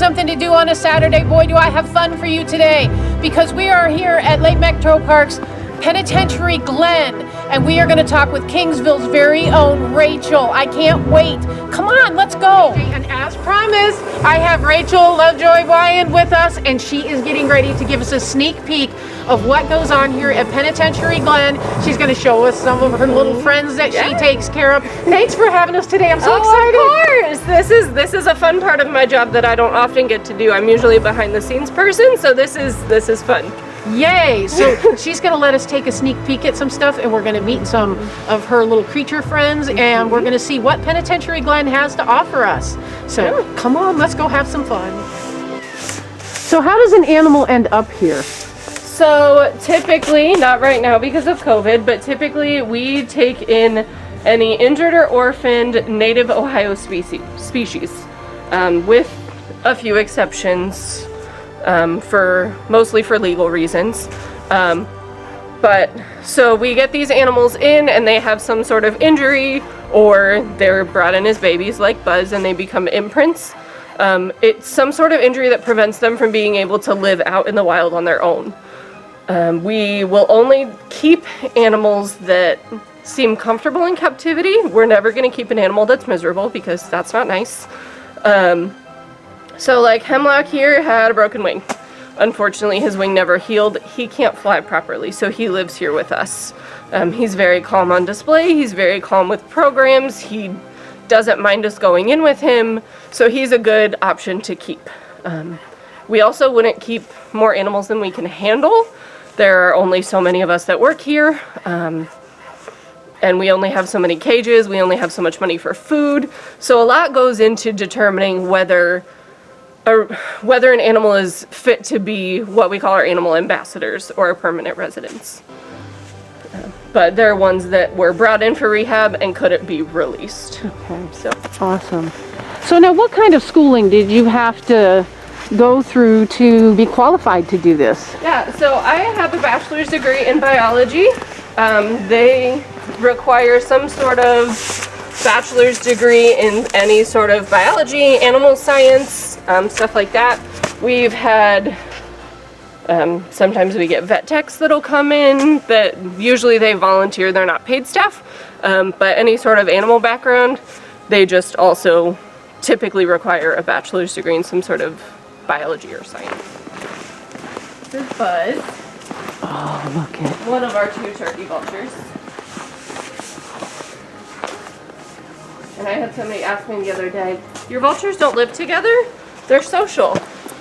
something to do on a Saturday, boy, do I have fun for you today, because we are here at Lake Metro Park's Penitentiary Glen, and we are going to talk with Kingsville's very own Rachel. I can't wait. Come on, let's go. And as promised, I have Rachel Lovejoy-Wyand with us, and she is getting ready to give us a sneak peek of what goes on here at Penitentiary Glen. She's going to show us some of her little friends that she takes care of. Thanks for having us today. I'm so excited. Of course. This is a fun part of my job that I don't often get to do. I'm usually a behind the scenes person, so this is fun. Yay! So she's going to let us take a sneak peek at some stuff, and we're going to meet some of her little creature friends, and we're going to see what Penitentiary Glen has to offer us. So come on, let's go have some fun. So how does an animal end up here? So typically, not right now because of COVID, but typically we take in any injured or orphaned native Ohio species, with a few exceptions. Mostly for legal reasons. But so we get these animals in and they have some sort of injury, or they're brought in as babies like Buzz and they become imprints. It's some sort of injury that prevents them from being able to live out in the wild on their own. We will only keep animals that seem comfortable in captivity. We're never going to keep an animal that's miserable because that's not nice. So like Hemlock here had a broken wing. Unfortunately, his wing never healed. He can't fly properly, so he lives here with us. He's very calm on display. He's very calm with programs. He doesn't mind us going in with him, so he's a good option to keep. We also wouldn't keep more animals than we can handle. There are only so many of us that work here, and we only have so many cages. We only have so much money for food. So a lot goes into determining whether an animal is fit to be what we call our animal ambassadors or permanent residents. But there are ones that were brought in for rehab and couldn't be released. Okay, so awesome. So now what kind of schooling did you have to go through to be qualified to do this? Yeah, so I have a bachelor's degree in biology. They require some sort of bachelor's degree in any sort of biology, animal science, stuff like that. We've had, sometimes we get vet techs that'll come in, that usually they volunteer, they're not paid staff, but any sort of animal background, they just also typically require a bachelor's degree in some sort of biology or science. This is Buzz. Oh, look at one of our 2 turkey vultures. And I had somebody ask me the other day, your vultures don't live together? They're social.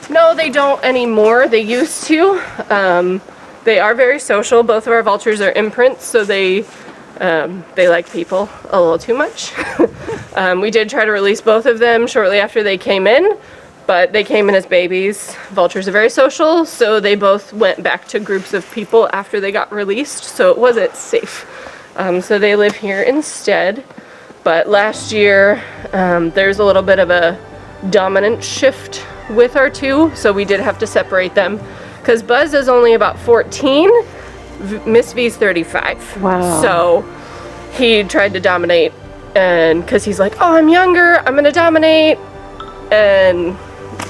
No, they don't anymore. They used to. They are very social. Both of our vultures are imprints, so they like people a little too much. We did try to release both of them shortly after they came in, but they came in as babies. Vultures are very social, so they both went back to groups of people after they got released, so it wasn't safe. So they live here instead. But last year, there's a little bit of a dominant shift with our 2, so we did have to separate them. Because Buzz is only about 14, Miss V's 35. Wow. So he tried to dominate, and because he's like, oh, I'm younger, I'm going to dominate. And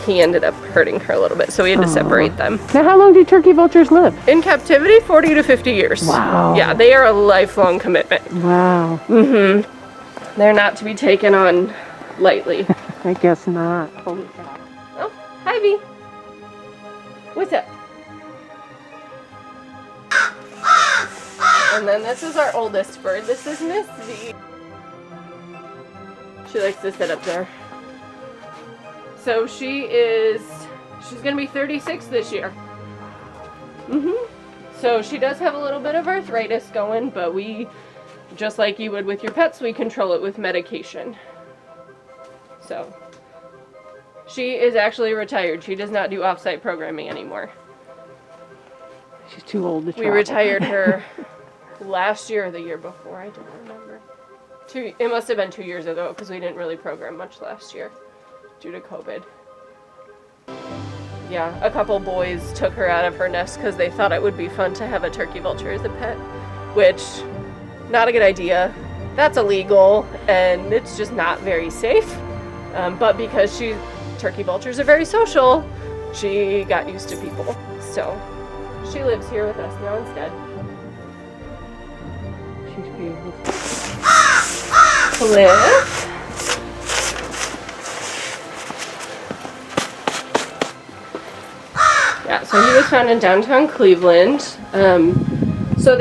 he ended up hurting her a little bit, so we had to separate them. Now, how long do turkey vultures live? In captivity, 40 to 50 years. Wow. Yeah, they are a lifelong commitment. Wow. Mm-hmm. They're not to be taken on lightly. I guess not. Holy cow. Oh, hi, V. What's up? And then this is our oldest bird. This is Miss V. She likes to sit up there. So she's gonna be 36 this year. So she does have a little bit of arthritis going, but we, just like you would with your pets, we control it with medication. So she is actually retired. She does not do off-site programming anymore. She's too old to We travel. retired her last year or the year before, I don't remember. It must have been 2 years ago because we didn't really program much last year due to COVID. Yeah, a couple boys took her out of her nest because they thought it would be fun to have a turkey vulture as a pet, which, not a good idea. That's illegal and it's just not very safe. But because turkey vultures are very social, she got used to people. So she lives here with us now instead. She's beautiful. Cliff. Yeah, so he was found in downtown Cleveland. So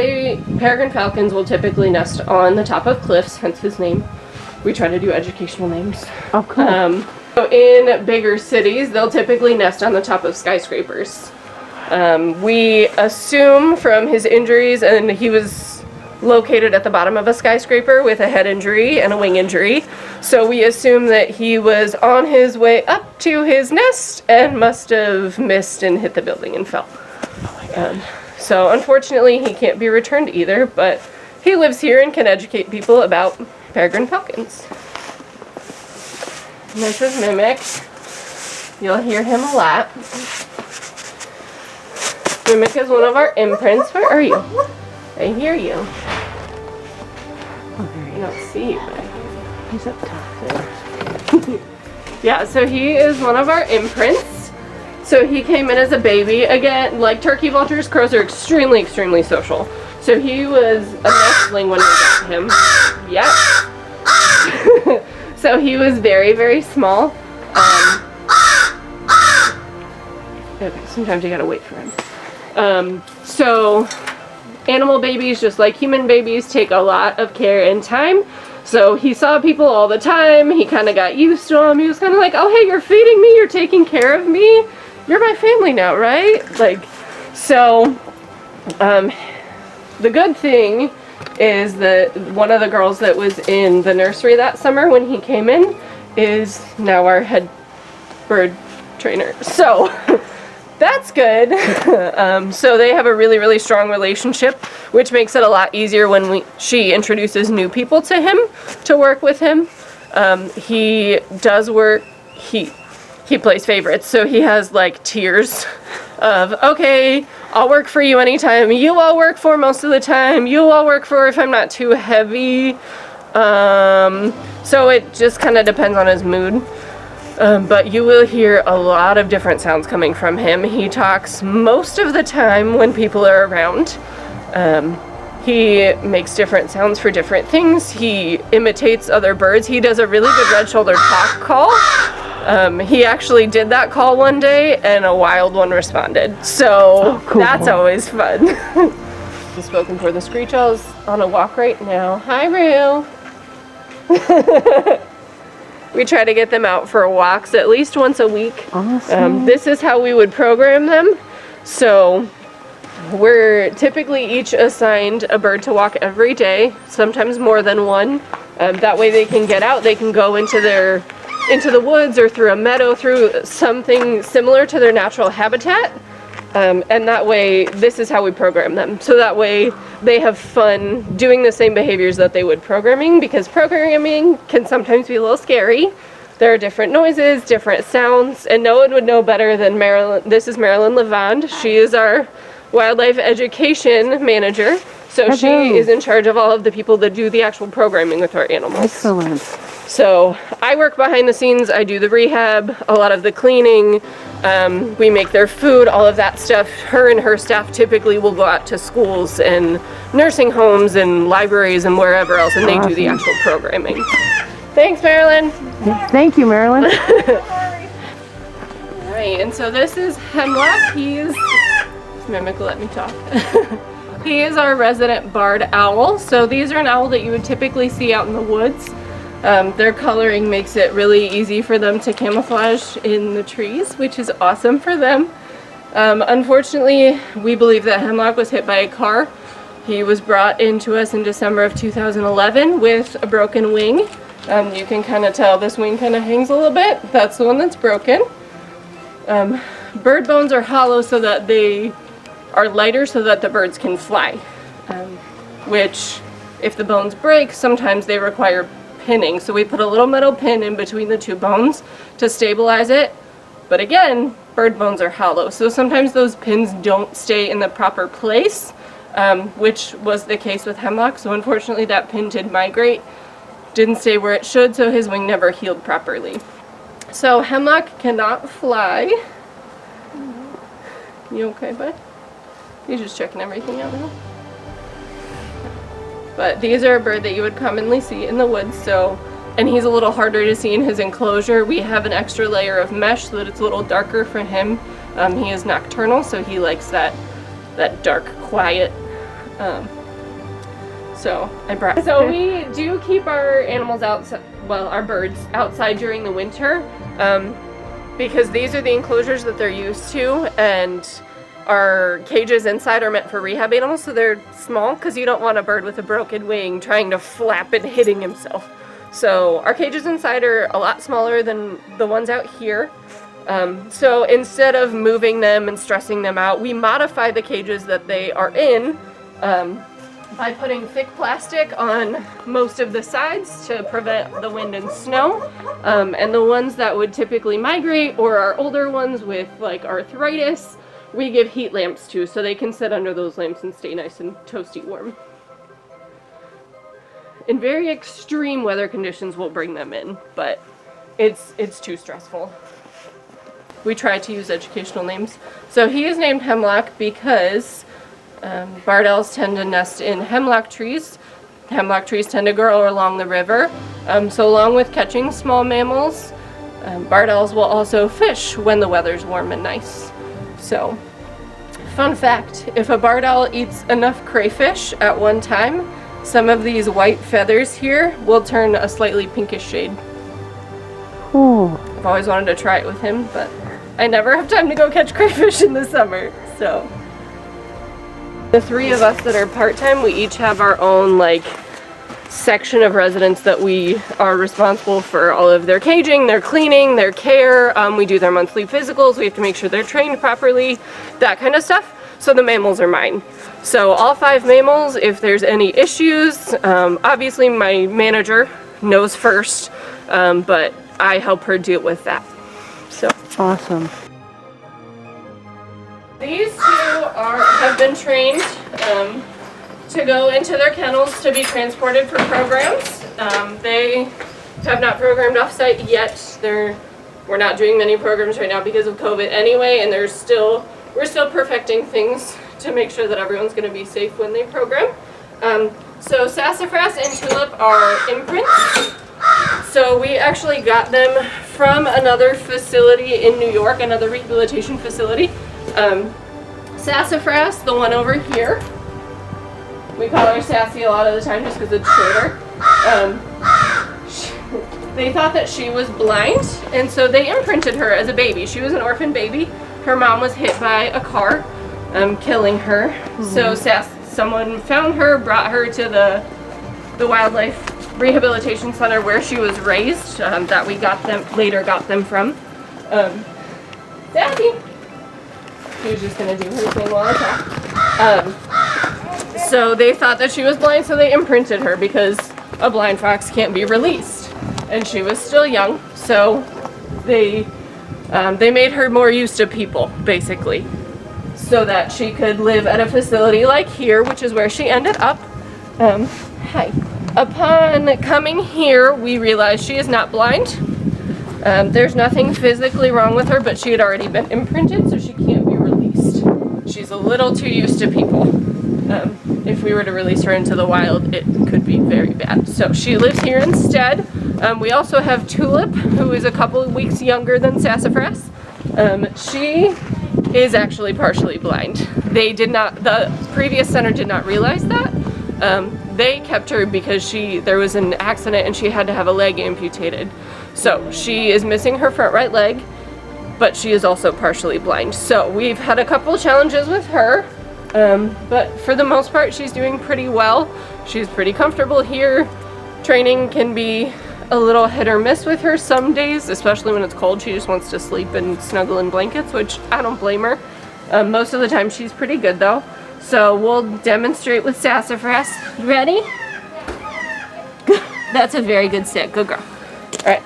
peregrine falcons will typically nest on the top of cliffs, hence his name. We try to do educational names. Oh, cool. So in bigger cities, they'll typically nest on the top of skyscrapers. We assume from his injuries, and he was located at the bottom of a skyscraper with a head injury and a wing injury. So we assume that he was on his way up to his nest and must have missed and hit the building and fell. Oh my God. So unfortunately he can't be returned either, but he lives here and can educate people about peregrine falcons. And this is Mimic. You'll hear him a lot. Mimic is one of our imprints. Where are you? I hear you. Oh, there I he don't is. see you, but I hear you. He's up top there. Yeah, so he is one of our imprints. So he came in as a baby. Again, like turkey vultures, crows are extremely, extremely social. So he was a nestling when we got him. Yep. So he was very, very small. Okay, sometimes you gotta wait for him. So animal babies, just like human babies, take a lot of care and time. So he saw people all the time. He kind of got used to them. He was kind of like, oh, hey, you're feeding me. You're taking care of me. You're my family now, right? Like, so the good thing is that one of the girls that was in the nursery that summer when he came in is now our head bird trainer. So that's good. So they have a really, really strong relationship, which makes it a lot easier when she introduces new people to him to work with him. He does work, he plays favorites, so he has like tiers of, okay, I'll work for you anytime, you I'll work for most of the time, you I'll work for if I'm not too heavy. So it just kind of depends on his mood. But you will hear a lot of different sounds coming from him. He talks most of the time when people are around. He makes different sounds for different things. He imitates other birds. He does a really good red-shouldered hawk call. He actually did that call one day and a wild one responded. So cool. That's always fun. He's spoken for the screech owls on a walk right now. Hi, Rue. We try to get them out for walks at least once a week. Awesome. This is how we would program them. So we're typically each assigned a bird to walk every day, sometimes more than one. That way they can get out, they can go into the woods or through a meadow, through something similar to their natural habitat. And that way, this is how we program them. So that way they have fun doing the same behaviors that they would programming, because programming can sometimes be a little scary. There are different noises, different sounds, and no one would know better than Marilyn. This is Rachel Lovejoy-Wyand. She is our wildlife education manager. So she is in charge of all of the people that do the actual programming with our animals. Excellent. So I work behind the scenes, I do the rehab, a lot of the cleaning, we make their food, all of that stuff. Her and her staff typically will go out to schools and nursing homes and libraries and wherever else, and they do the actual programming. Thanks, Marilyn. Thank you, Marilyn. Alright, and so this is Hemlock. Mimic will let me talk. He is our resident barred owl. So these are an owl that you would typically see out in the woods. Their coloring makes it really easy for them to camouflage in the trees, which is awesome for them. Unfortunately, we believe that Hemlock was hit by a car. He was brought into us in December of 2011 with a broken wing. You can kind of tell this wing kind of hangs a little bit. That's the one that's broken. Bird bones are hollow so that they are lighter so that the birds can fly, which if the bones break, sometimes they require pinning. So we put a little metal pin in between the two bones to stabilize it. But again, bird bones are hollow, so sometimes those pins don't stay in the proper place, which was the case with Hemlock. So unfortunately that pin did migrate, didn't stay where it should, so his wing never healed properly. So Hemlock cannot fly. You okay, bud? He's just checking everything out now. But these are a bird that you would commonly see in the woods, so, and he's a little harder to see in his enclosure. We have an extra layer of mesh so that it's a little darker for him. He is nocturnal, so he likes that dark, quiet. So we do keep our animals outside, well, our birds outside during the winter, because these are the enclosures that they're used to, and our cages inside are meant for rehab animals, so they're small because you don't want a bird with a broken wing trying to flap and hitting himself. So our cages inside are a lot smaller than the ones out here. So instead of moving them and stressing them out, we modify the cages that they are in by putting thick plastic on most of the sides to prevent the wind and snow. And the ones that would typically migrate, or our older ones with like arthritis, we give heat lamps to, so they can sit under those lamps and stay nice and toasty warm. In very extreme weather conditions, we'll bring them in, but it's too stressful. We try to use educational names. So he is named Hemlock because barred owls tend to nest in hemlock trees. Hemlock trees tend to grow along the river. So along with catching small mammals, barred owls will also fish when the weather's warm and nice. So, fun fact, if a barred owl eats enough crayfish at one time, some of these white feathers here will turn a slightly pinkish shade. Ooh. I've always wanted to try it with him, but I never have time to go catch crayfish in the summer, so. The three of us that are part-time, we each have our own, like, section of residents that we are responsible for all of their caging, their cleaning, their care. We do their monthly physicals. We have to make sure they're trained properly, that kind of stuff. So the mammals are mine. So all 5 mammals, if there's any issues, obviously my manager knows first, but I help her deal with that. So Awesome. these two have been trained to go into their kennels to be transported for programs. They have not programmed off-site yet. We're not doing many programs right now because of COVID anyway, and we're still perfecting things to make sure that everyone's going to be safe when they program. So sassafras and tulip are imprints. So we actually got them from another facility in New York, another rehabilitation facility. Sassafras, the one over here, we call her Sassy a lot of the time just because it's shorter. They thought that she was blind, and so they imprinted her as a baby. She was an orphan baby. Her mom was hit by a car, killing her. So someone found her, brought her to the wildlife rehabilitation center where she was raised, that we later got them from. Sassy! She was just gonna do her thing while I talk. So they thought that she was blind, so they imprinted her because a blind fox can't be released. And she was still young, so they made her more used to people, basically, so that she could live at a facility like here, which is where she ended up. Hi. Upon coming here, we realized she is not blind. There's nothing physically wrong with her, but she had already been imprinted, so she can't be released. She's a little too used to people. If we were to release her into the wild, it could be very bad. So she lives here instead. We also have Tulip, who is a couple of weeks younger than Sassafras. She is actually partially blind. The previous center did not realize that. They kept her because there was an accident and she had to have a leg amputated. So she is missing her front right leg, but she is also partially blind. So we've had a couple challenges with her. But for the most part, she's doing pretty well. She's pretty comfortable here. Training can be a little hit or miss with her some days, especially when it's cold. She just wants to sleep and snuggle in blankets, which I don't blame her. Most of the time she's pretty good though. So we'll demonstrate with Sassafras. You ready? That's a very good sit. Good girl. All right.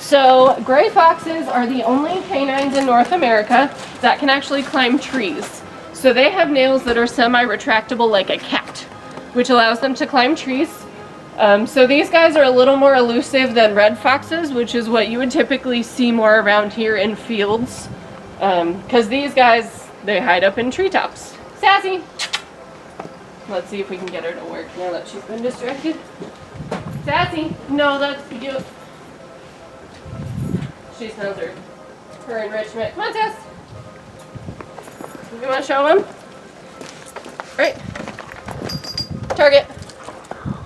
So gray foxes are the only canines in North America that can actually climb trees. So they have nails that are semi-retractable like a cat, which allows them to climb trees. So these guys are a little more elusive than red foxes, which is what you would typically see more around here in fields. Because these guys, they hide up in treetops. Sassy! Let's see if we can get her to work now that she's been distracted. Sassy! No, that's you. She smells her enrichment. Come on, Sass! You want to show them? Right. Target.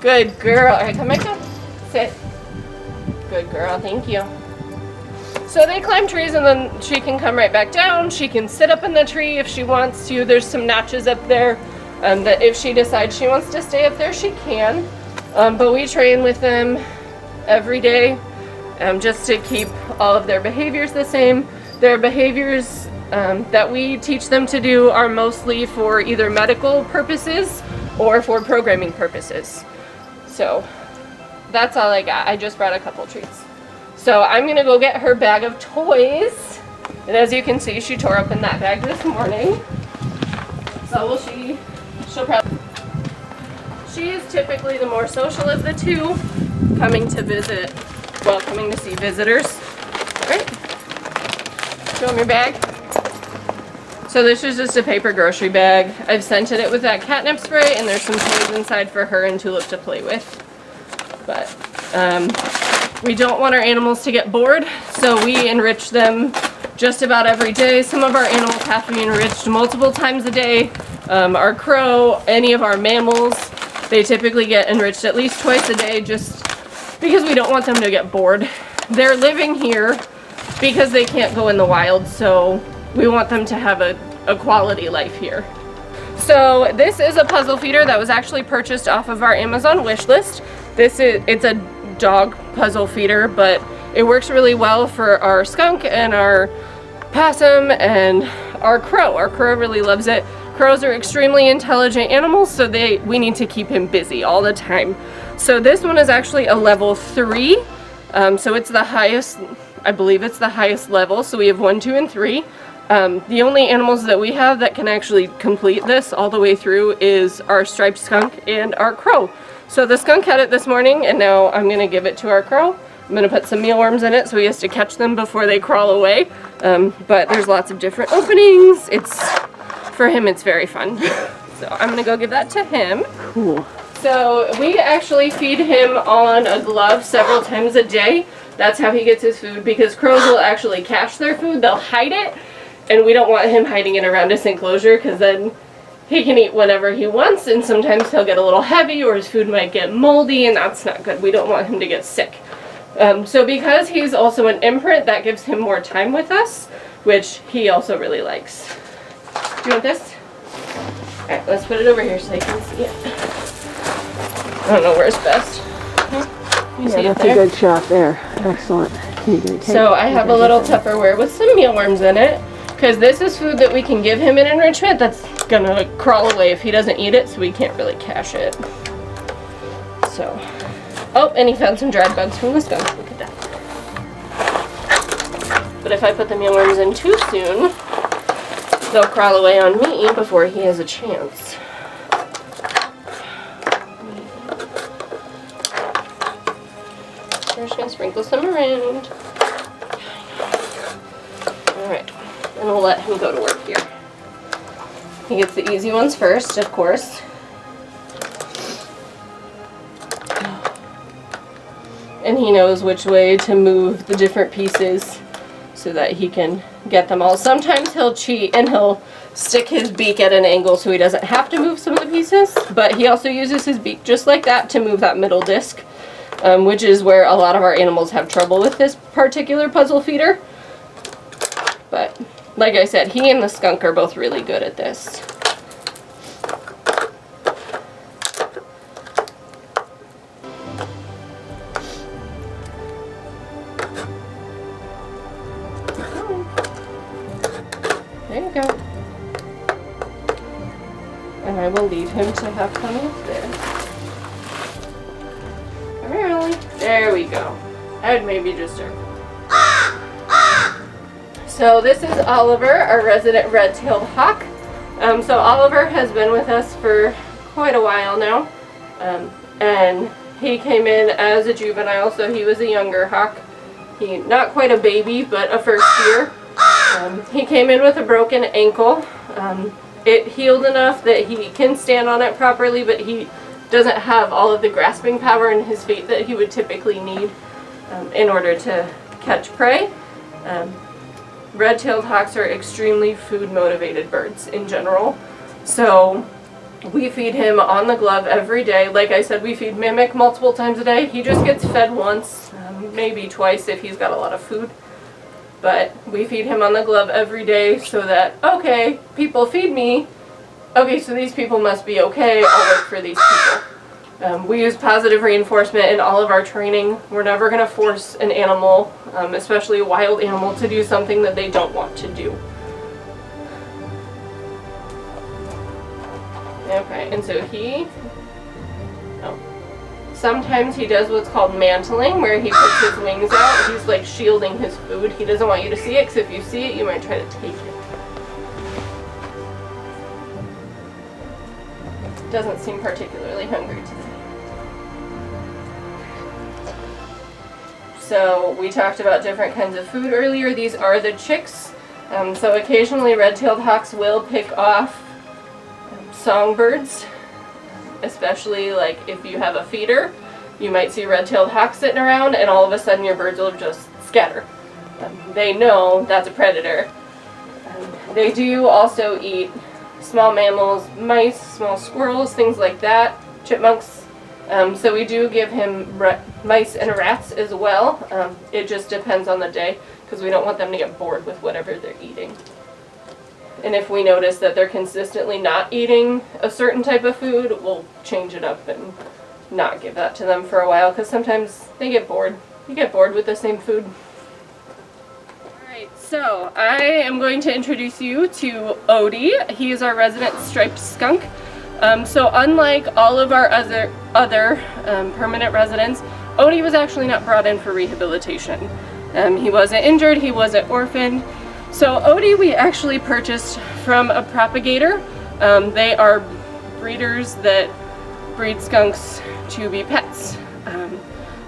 Good girl. All right, come back down. Sit. Good girl. Thank you. So they climb trees and then she can come right back down. She can sit up in the tree if she wants to. There's some notches up there that if she decides she wants to stay up there, she can. But we train with them every day just to keep all of their behaviors the same. Their behaviors that we teach them to do are mostly for either medical purposes or for programming purposes. So that's all I got. I just brought a couple treats. So I'm gonna go get her bag of toys. And as you can see, she tore open that bag this morning. So will she? She'll probably. She is typically the more social of the two, coming to visit, well, coming to see visitors. All right. Show them your bag. So this is just a paper grocery bag. I've scented it with that catnip spray, and there's some toys inside for her and Tulip to play with. But we don't want our animals to get bored, so we enrich them just about every day. Some of our animals have to be enriched multiple times a day. Our crow, any of our mammals, they typically get enriched at least twice a day just because we don't want them to get bored. They're living here because they can't go in the wild, so we want them to have a quality life here. So this is a puzzle feeder that was actually purchased off of our Amazon wish list. It's a dog puzzle feeder, but it works really well for our skunk and our possum and our crow. Our crow really loves it. Crows are extremely intelligent animals, so we need to keep him busy all the time. So this one is actually a level 3. So it's the highest, I believe it's the highest level. So we have 1, 2, and 3. The only animals that we have that can actually complete this all the way through is our striped skunk and our crow. So the skunk had it this morning, and now I'm going to give it to our crow. I'm going to put some mealworms in it so he has to catch them before they crawl away. But there's lots of different openings. For him, it's very fun. So I'm going to go give that to him. Cool. So we actually feed him on a glove several times a day. That's how he gets his food, because crows will actually cache their food. They'll hide it, and we don't want him hiding it around his enclosure, because then he can eat whatever he wants, and sometimes he'll get a little heavy or his food might get moldy, and that's not good. We don't want him to get sick. So because he's also an imprint, that gives him more time with us, which he also really likes. Do you want this? Alright, let's put it over here so I can see it. I don't know where's best. You see That's it there? a good shot there. Excellent. So I have a little Tupperware with some mealworms in it, because this is food that we can give him in enrichment that's gonna crawl away if he doesn't eat it, so we can't really cache it. So, oh, and he found some dried bugs from the skunk. Look at that. But if I put the mealworms in too soon, they'll crawl away on me before he has a chance. We're just gonna sprinkle some around. Alright, and we'll let him go to work here. He gets the easy ones first, of course. And he knows which way to move the different pieces so that he can get them all. Sometimes he'll cheat and he'll stick his beak at an angle so he doesn't have to move some of the pieces, but he also uses his beak just like that to move that middle disc, which is where a lot of our animals have trouble with this particular puzzle feeder. But like I said, he and the skunk are both really good at this. There you go. And I will leave him to have fun up there. Come here, Ellie. There we go. I'd maybe just start. So this is Oliver, our resident red-tailed hawk. So Oliver has been with us for quite a while now. And He came in as a juvenile, so he was a younger hawk. Not quite a baby, but a first year. He came in with a broken ankle. It healed enough that he can stand on it properly, but he doesn't have all of the grasping power in his feet that he would typically need in order to catch prey. Red-tailed hawks are extremely food-motivated birds in general, so we feed him on the glove every day. Like I said, we feed Mimic multiple times a day. He just gets fed once, maybe twice if he's got a lot of food. But we feed him on the glove every day so that, okay, people feed me. Okay, so these people must be okay. I'll work for these people. We use positive reinforcement in all of our training. We're never going to force an animal, especially a wild animal, to do something that they don't want to do. Okay, and so sometimes he does what's called mantling, where he puts his wings out. He's like shielding his food. He doesn't want you to see it, because if you see it, you might try to take it. Doesn't seem particularly hungry today. So we talked about different kinds of food earlier. These are the chicks. So occasionally red-tailed hawks will pick off songbirds, especially like if you have a feeder. You might see red-tailed hawks sitting around and all of a sudden your birds will just scatter. They know that's a predator. They do also eat small mammals, mice, small squirrels, things like that, chipmunks. So we do give him mice and rats as well. It just depends on the day, because we don't want them to get bored with whatever they're eating. And if we notice that they're consistently not eating a certain type of food, we'll change it up and not give that to them for a while, because sometimes they get bored. You get bored with the same food. Alright, so I am going to introduce you to Odie. He is our resident striped skunk. So unlike all of our other permanent residents, Odie was actually not brought in for rehabilitation. He wasn't injured, he wasn't orphaned. So Odie we actually purchased from a propagator. They are breeders that breed skunks to be pets.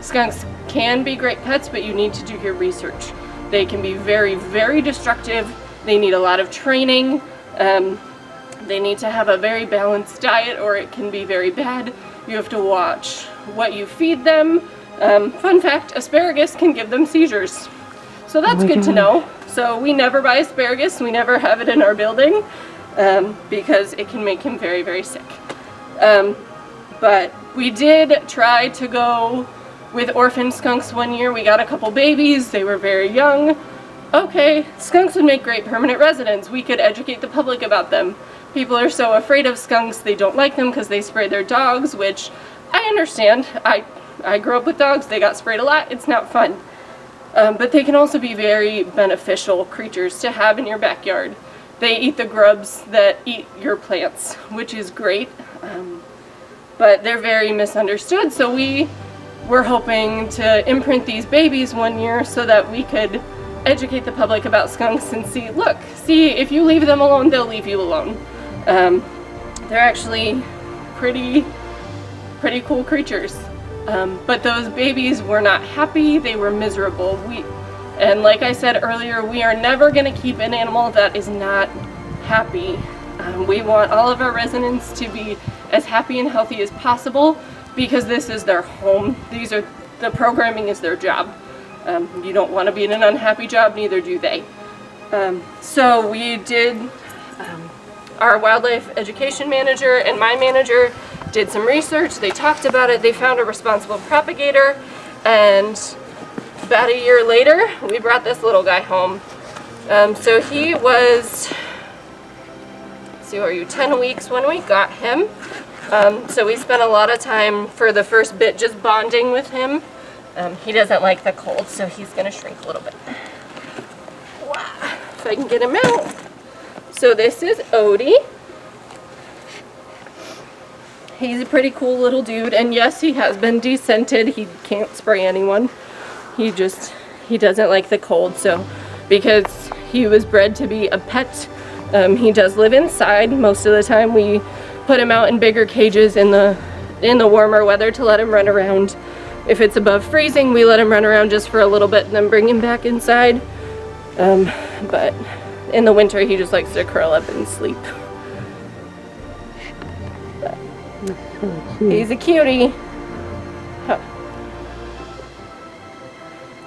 Skunks can be great pets, but you need to do your research. They can be very, very destructive. They need a lot of training. They need to have a very balanced diet, or it can be very bad. You have to watch what you feed them. Fun fact, asparagus can give them seizures. So that's good to know. So we never buy asparagus. We never have it in our building because it can make him very, very sick. But we did try to go with orphan skunks one year. We got a couple babies. They were very young. Okay, skunks would make great permanent residents. We could educate the public about them. People are so afraid of skunks, they don't like them because they spray their dogs, which I understand. I grew up with dogs, they got sprayed a lot, it's not fun. But they can also be very beneficial creatures to have in your backyard. They eat the grubs that eat your plants, which is great, but they're very misunderstood, so we were hoping to imprint these babies one year so that we could educate the public about skunks and see, look, see, if you leave them alone, they'll leave you alone. They're actually pretty cool creatures. But those babies were not happy, they were miserable. And like I said earlier, we are never going to keep an animal that is not happy. We want all of our residents to be as happy and healthy as possible because this is their home. The programming is their job. You don't want to be in an unhappy job, neither do they. So we did, our wildlife education manager and my manager did some research, they talked about it, they found a responsible propagator, and about a year later, we brought this little guy home. So he was, let's see, are you 10 weeks when we got him? So we spent a lot of time for the first bit just bonding with him. He doesn't like the cold, so he's gonna shrink a little bit. Wow. If I can get him out. So this is Odie. He's a pretty cool little dude, and yes, he has been descented. He can't spray anyone. He doesn't like the cold, so because he was bred to be a pet, he does live inside most of the time. We put him out in bigger cages in the in the warmer weather to let him run around. If it's above freezing, we let him run around just for a little bit and then bring him back inside. But in the winter, he just likes to curl up and sleep. But he's a cutie. Huh.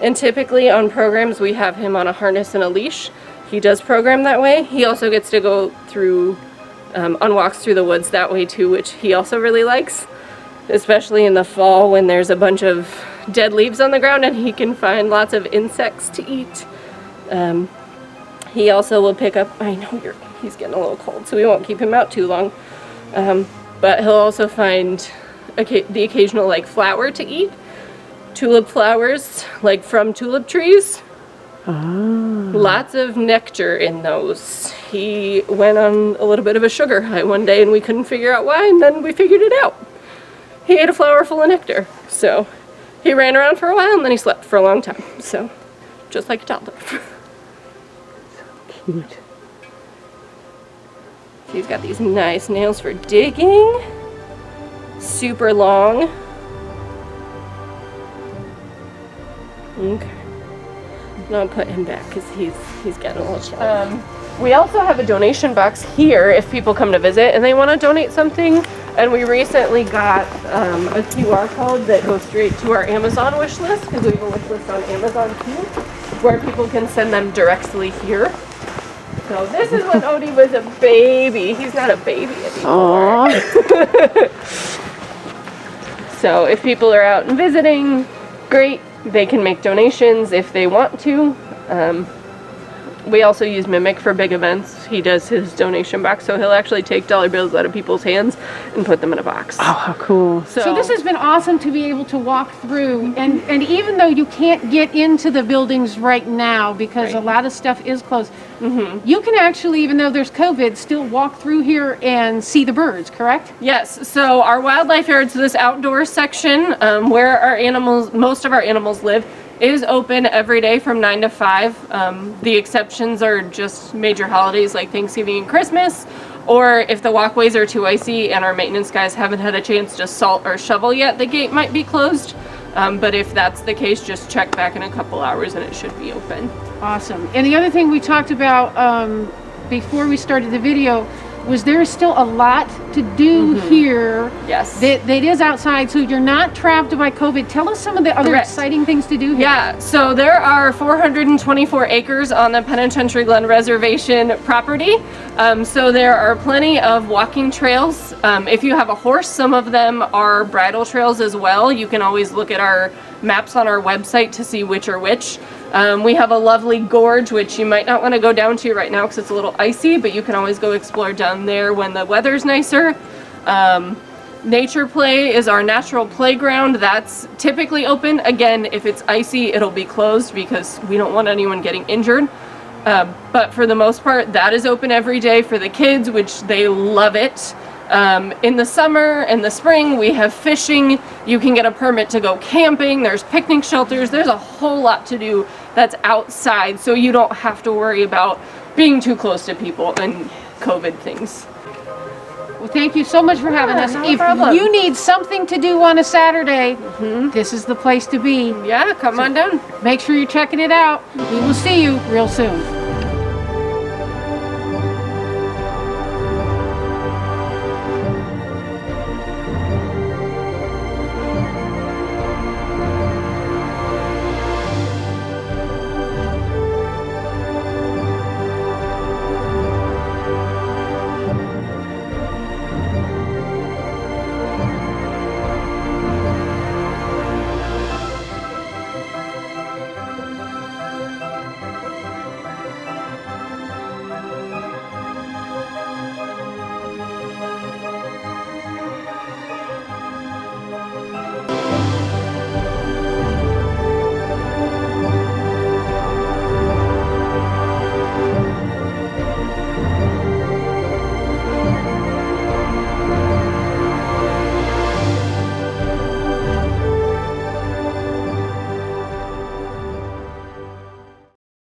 And typically on programs, we have him on a harness and a leash. He does program that way. He also gets to go through, on walks through the woods that way too, which he also really likes. Especially in the fall when there's a bunch of dead leaves on the ground and he can find lots of insects to eat. He also will pick up, I know he's getting a little cold, so we won't keep him out too long. But he'll also find the occasional like flower to eat. Tulip flowers, like from tulip trees. Lots of nectar in those. He went on a little bit of a sugar high one day and we couldn't figure out why, and then we figured it out. He ate a flower full of nectar. So he ran around for a while and then he slept for a long time. So just like a toddler. So cute. He's got these nice nails for digging. Super long. Okay. And I'll put him back because he's getting a little chilly. We also have a donation box here if people come to visit and they want to donate something. And we recently got a QR code that goes straight to our Amazon wish list, because we have a wish list on Amazon too, where people can send them directly here. So this is when Odie was a baby. He's not a baby anymore. So if people are out and visiting, great. They can make donations if they want to. We also use Mimic for big events. He does his donation box, so he'll actually take dollar bills out of people's hands and put them in a box. Oh, how cool. So this has been awesome to be able to walk through, and even though you can't get into the buildings right now because a lot of stuff is closed, you can actually, even though there's COVID, still walk through here and see the birds, correct? Yes, so our wildlife yard, so this outdoor section where our animals, most of our animals live, is open every day from 9 to 5. The exceptions are just major holidays like Thanksgiving and Christmas, or if the walkways are too icy and our maintenance guys haven't had a chance to salt or shovel yet, the gate might be closed. But if that's the case, just check back in a couple hours and it should be open. Awesome. And the other thing we talked about before we started the video was there is still a lot to do here. Yes. That is outside, so you're not trapped by COVID. Tell us some of the other exciting things to do here. Yeah, so there are 424 acres on the Penitentiary Glen Reservation property. So there are plenty of walking trails. If you have a horse, some of them are bridle trails as well. You can always look at our maps on our website to see which are which. We have a lovely gorge, which you might not want to go down to right now because it's a little icy, but you can always go explore down there when the weather's nicer. Nature Play is our natural playground. That's typically open. Again, if it's icy, it'll be closed because we don't want anyone getting injured. But for the most part, that is open every day for the kids, which they love it. In the summer and the spring, we have fishing. You can get a permit to go camping. There's picnic shelters. There's a whole lot to do that's outside, so you don't have to worry about being too close to people and COVID things. Well, thank you so much for having us. No if problem. you need something to do on a Saturday, this is the place to be. Yeah, come on down. Make sure you're checking it out. We will see you real soon.